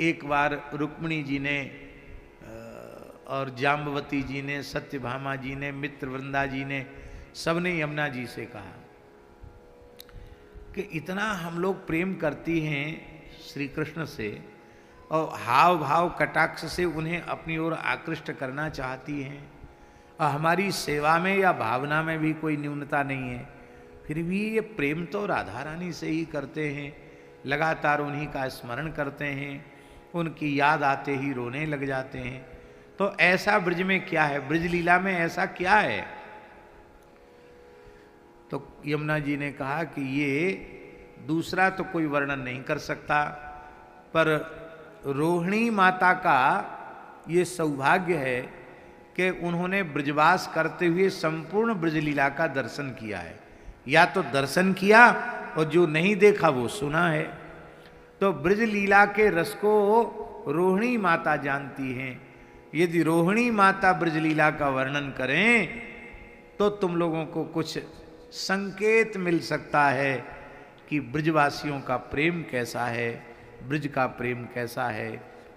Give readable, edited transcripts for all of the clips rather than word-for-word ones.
एक बार रुक्मिणी जी ने और जाम्बवती जी ने, सत्यभामा जी ने, मित्रवृंदा जी ने, सबने यमुना जी से कहा कि इतना हम लोग प्रेम करती हैं श्री कृष्ण से और हाव भाव कटाक्ष से उन्हें अपनी ओर आकृष्ट करना चाहती हैं और हमारी सेवा में या भावना में भी कोई न्यूनता नहीं है, फिर भी ये प्रेम तो राधा रानी से ही करते हैं, लगातार उन्हीं का स्मरण करते हैं, उनकी याद आते ही रोने लग जाते हैं। तो ऐसा ब्रज में क्या है, ब्रज लीला में ऐसा क्या है? तो यमुना जी ने कहा कि ये दूसरा तो कोई वर्णन नहीं कर सकता, पर रोहिणी माता का ये सौभाग्य है कि उन्होंने ब्रजवास करते हुए संपूर्ण ब्रजलीला का दर्शन किया है, या तो दर्शन किया और जो नहीं देखा वो सुना है। तो ब्रजलीला के रस को रोहिणी माता जानती हैं। यदि रोहिणी माता ब्रजलीला का वर्णन करें तो तुम लोगों को कुछ संकेत मिल सकता है कि ब्रजवासियों का प्रेम कैसा है, ब्रज का प्रेम कैसा है,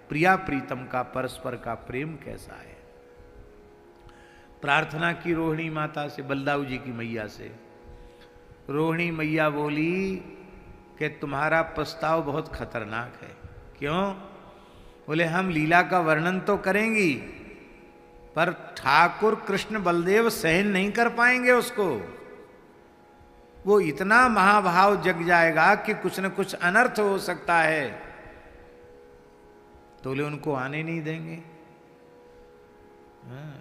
प्रिया प्रीतम का परस्पर का प्रेम कैसा है। प्रार्थना की रोहिणी माता से, बलदाऊ जी की मैया से। रोहिणी मैया बोली कि तुम्हारा प्रस्ताव बहुत खतरनाक है। क्यों? बोले हम लीला का वर्णन तो करेंगी पर ठाकुर कृष्ण बलदेव सहन नहीं कर पाएंगे उसको। वो इतना महाभाव जग जाएगा कि कुछ न कुछ अनर्थ हो सकता है। तो बोले उनको आने नहीं देंगे,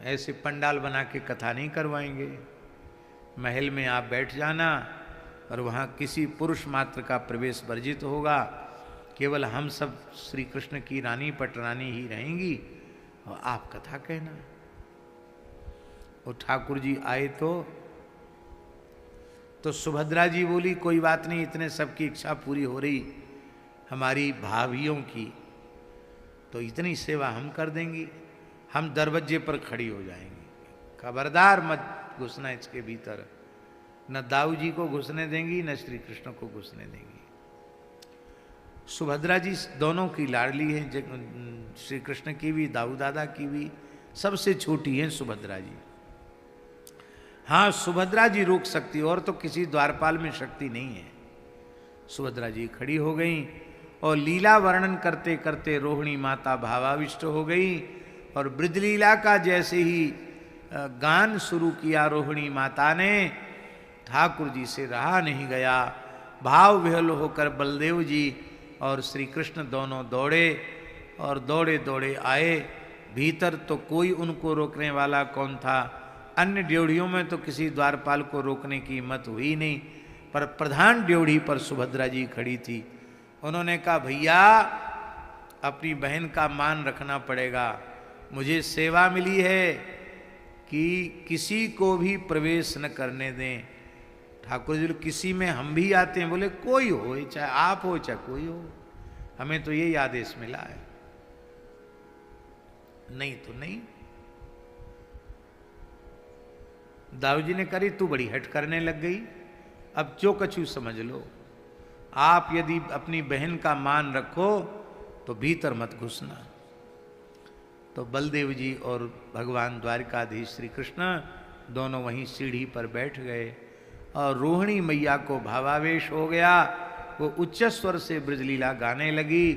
ऐसे पंडाल बना के कथा नहीं करवाएंगे। महल में आप बैठ जाना और वहाँ किसी पुरुष मात्र का प्रवेश वर्जित होगा, केवल हम सब श्री कृष्ण की रानी पटरानी ही रहेंगी और आप कथा कहना। और ठाकुर जी आए तो सुभद्रा जी बोली कोई बात नहीं, इतने सबकी इच्छा पूरी हो रही हमारी भाभियों की, तो इतनी सेवा हम कर देंगी, हम दरवाजे पर खड़ी हो जाएंगी, खबरदार मत घुसना इसके भीतर। न दाऊ जी को घुसने देंगी न श्री कृष्ण को घुसने देंगी। सुभद्रा जी दोनों की लाडली हैं, श्री कृष्ण की भी, दाऊ दादा की भी, सबसे छोटी हैं सुभद्रा जी। हाँ, सुभद्रा जी रोक सकती, और तो किसी द्वारपाल में शक्ति नहीं है। सुभद्रा जी खड़ी हो गई और लीला वर्णन करते करते रोहिणी माता भावाविष्ट हो गई और ब्रजलीला का जैसे ही गान शुरू किया रोहिणी माता ने, ठाकुर जी से रहा नहीं गया। भाव विह्वल होकर बलदेव जी और श्री कृष्ण दोनों दौड़े और दौड़े दौड़े आए भीतर। तो कोई उनको रोकने वाला कौन था? अन्य ड्योढ़ियों में तो किसी द्वारपाल को रोकने की हिम्मत हुई नहीं, पर प्रधान ड्योढ़ी पर सुभद्रा जी खड़ी थी। उन्होंने कहा भैया अपनी बहन का मान रखना पड़ेगा, मुझे सेवा मिली है कि किसी को भी प्रवेश न करने दें। ठाकुर जी किसी में हम भी आते हैं, बोले कोई हो, चाहे आप हो चाहे कोई हो, हमें तो यही आदेश मिला है, नहीं तो नहीं। दाऊ जी ने करी, तू बड़ी हट करने लग गई, अब जो कछु समझ लो, आप यदि अपनी बहन का मान रखो तो भीतर मत घुसना। तो बलदेव जी और भगवान द्वारिकाधीश श्री कृष्ण दोनों वहीं सीढ़ी पर बैठ गए और रोहिणी मैया को भावावेश हो गया। वो उच्च स्वर से ब्रजलीला गाने लगी,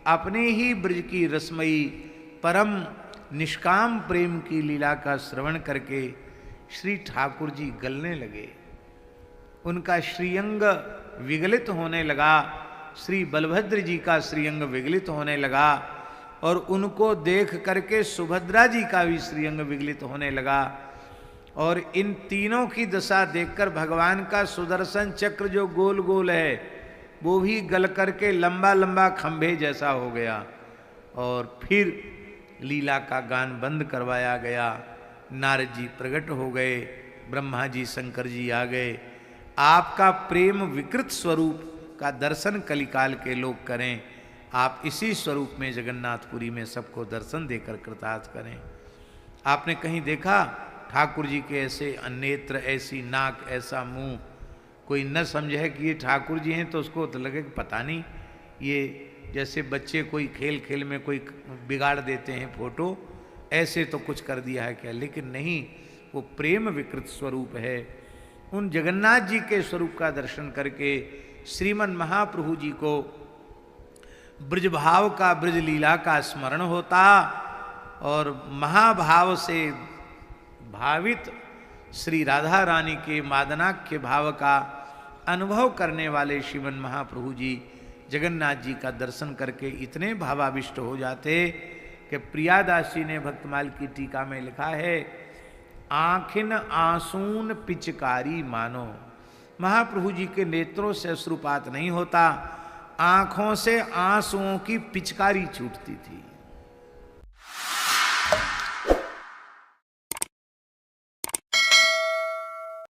अपने ही ब्रज की रसमयी परम निष्काम प्रेम की लीला का श्रवण करके श्री ठाकुर जी गलने लगे, उनका श्रीअंग विगलित होने लगा, श्री बलभद्र जी का श्रीअंग विगलित होने लगा और उनको देख करके सुभद्रा जी का भी श्रीअंग विगलित होने लगा। और इन तीनों की दशा देखकर भगवान का सुदर्शन चक्र जो गोल गोल है वो भी गल करके लंबा लंबा खंभे जैसा हो गया और फिर लीला का गान बंद करवाया गया। नारद जी प्रकट हो गए, ब्रह्मा जी शंकर जी आ गए। आपका प्रेम विकृत स्वरूप का दर्शन कलिकाल के लोग करें, आप इसी स्वरूप में जगन्नाथपुरी में सबको दर्शन देकर कृतार्थ करें। आपने कहीं देखा ठाकुर जी के ऐसे नेत्र, ऐसी नाक, ऐसा मुंह? कोई न समझे कि ये ठाकुर जी हैं तो उसको तो लगे कि पता नहीं ये जैसे बच्चे कोई खेल खेल में कोई बिगाड़ देते हैं फोटो, ऐसे तो कुछ कर दिया है क्या, लेकिन नहीं, वो प्रेम विकृत स्वरूप है। उन जगन्नाथ जी के स्वरूप का दर्शन करके श्रीमन महाप्रभु जी को ब्रज भाव का, ब्रज लीला का स्मरण होता और महाभाव से भावित श्री राधा रानी के मादनाख्य भाव का अनुभव करने वाले श्रीमन महाप्रभु जी जगन्नाथ जी का दर्शन करके इतने भावाविष्ट हो जाते कि प्रियादास जी ने भक्तमाल की टीका में लिखा है, आँखिन आंसून पिचकारी मानो। महाप्रभु जी के नेत्रों से अश्रुपात नहीं होता, आंखों से आंसुओं की पिचकारी छूटती थी।